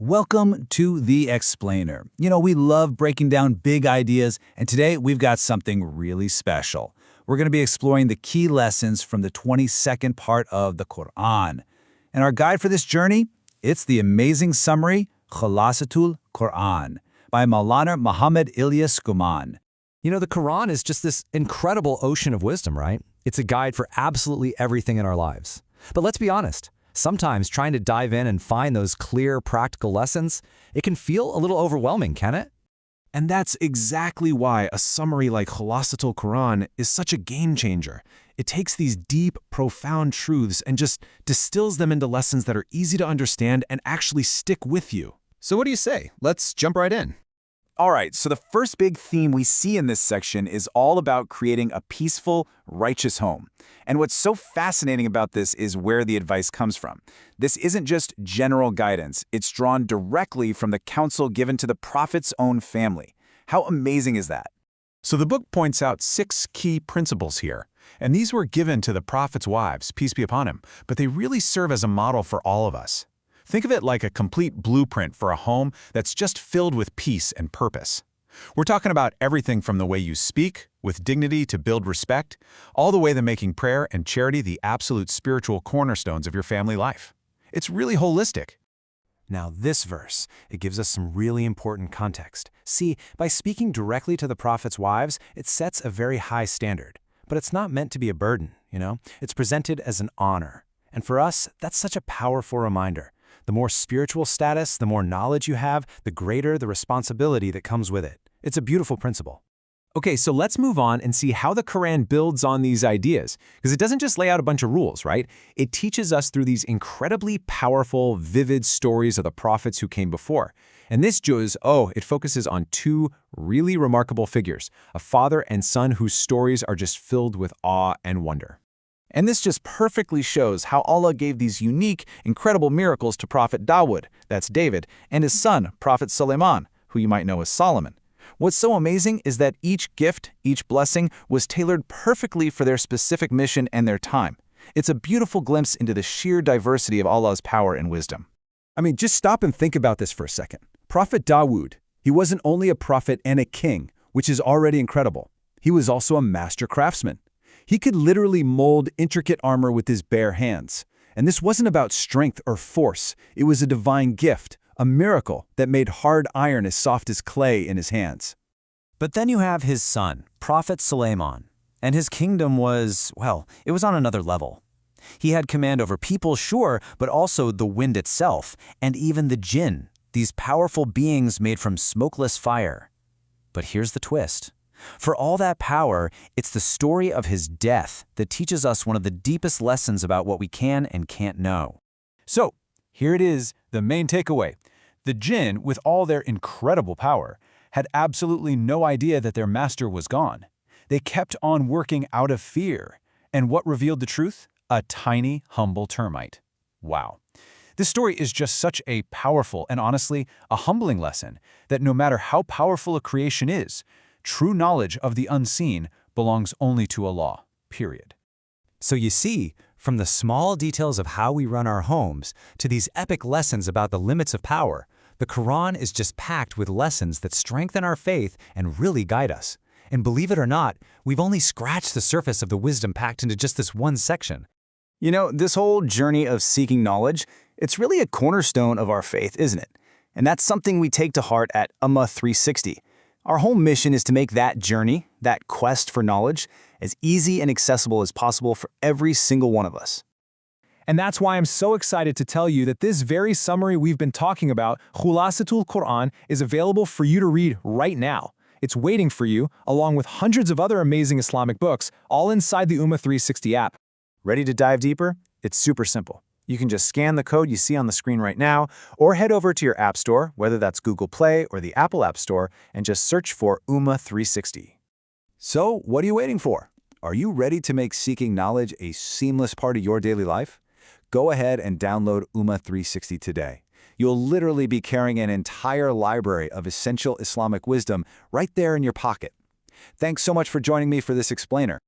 Welcome to The Explainer. We love breaking down big ideas, and today we've got something really special. We're going to be exploring the key lessons from the 22nd part of the Quran. And our guide for this journey, it's the amazing summary, Khulasatul Quran, by Maulana Muhammad Ilyas Guman. The Quran is just this incredible ocean of wisdom, right? It's a guide for absolutely everything in our lives. But let's be honest, sometimes trying to dive in and find those clear, practical lessons, it can feel a little overwhelming, can it? And that's exactly why a summary like Khulasatul Quran is such a game changer. It takes these deep, profound truths and just distills them into lessons that are easy to understand and actually stick with you. So what do you say? Let's jump right in. All right, so the first big theme we see in this section is all about creating a peaceful, righteous home. And what's so fascinating about this is where the advice comes from. This isn't just general guidance. It's drawn directly from the counsel given to the Prophet's own family. How amazing is that? So the book points out 6 key principles here, and these were given to the Prophet's wives, peace be upon him, but they really serve as a model for all of us. Think of it like a complete blueprint for a home that's just filled with peace and purpose. We're talking about everything from the way you speak, with dignity to build respect, all the way to making prayer and charity the absolute spiritual cornerstones of your family life. It's really holistic. Now this verse, it gives us some really important context. See, by speaking directly to the Prophet's wives, it sets a very high standard. But it's not meant to be a burden, It's presented as an honor. And for us, that's such a powerful reminder. The more spiritual status, the more knowledge you have, the greater the responsibility that comes with it. It's a beautiful principle. Okay, so let's move on and see how the Quran builds on these ideas, because it doesn't just lay out a bunch of rules, right? It teaches us through these incredibly powerful, vivid stories of the prophets who came before. And this juz, it focuses on 2 really remarkable figures, a father and son whose stories are just filled with awe and wonder. And this just perfectly shows how Allah gave these unique, incredible miracles to Prophet Dawud, that's David, and his son, Prophet Sulaiman, who you might know as Solomon. What's so amazing is that each gift, each blessing, was tailored perfectly for their specific mission and their time. It's a beautiful glimpse into the sheer diversity of Allah's power and wisdom. Just stop and think about this for a second. Prophet Dawud, he wasn't only a prophet and a king, which is already incredible. He was also a master craftsman. He could literally mold intricate armor with his bare hands. And this wasn't about strength or force. It was a divine gift, a miracle that made hard iron as soft as clay in his hands. But then you have his son, Prophet Sulaiman, and his kingdom was, it was on another level. He had command over people, sure, but also the wind itself, and even the jinn, these powerful beings made from smokeless fire. But here's the twist. For all that power, it's the story of his death that teaches us one of the deepest lessons about what we can and can't know. So, here it is, the main takeaway. The jinn, with all their incredible power, had absolutely no idea that their master was gone. They kept on working out of fear. And what revealed the truth? A tiny, humble termite. Wow. This story is just such a powerful and honestly, a humbling lesson that no matter how powerful a creation is, true knowledge of the unseen belongs only to Allah, period. So you see, from the small details of how we run our homes to these epic lessons about the limits of power, the Quran is just packed with lessons that strengthen our faith and really guide us. And believe it or not, we've only scratched the surface of the wisdom packed into just this one section. This whole journey of seeking knowledge, it's really a cornerstone of our faith, isn't it? And that's something we take to heart at Ummah 360. Our whole mission is to make that journey, that quest for knowledge, as easy and accessible as possible for every single one of us. And that's why I'm so excited to tell you that this very summary we've been talking about, Khulasatul Quran, is available for you to read right now. It's waiting for you, along with hundreds of other amazing Islamic books, all inside the Ummah 360 app. Ready to dive deeper? It's super simple. You can just scan the code you see on the screen right now, or head over to your app store, whether that's Google Play or the Apple App Store, and just search for Ummah 360. So, what are you waiting for? Are you ready to make seeking knowledge a seamless part of your daily life? Go ahead and download Ummah 360 today. You'll literally be carrying an entire library of essential Islamic wisdom right there in your pocket. Thanks so much for joining me for this explainer.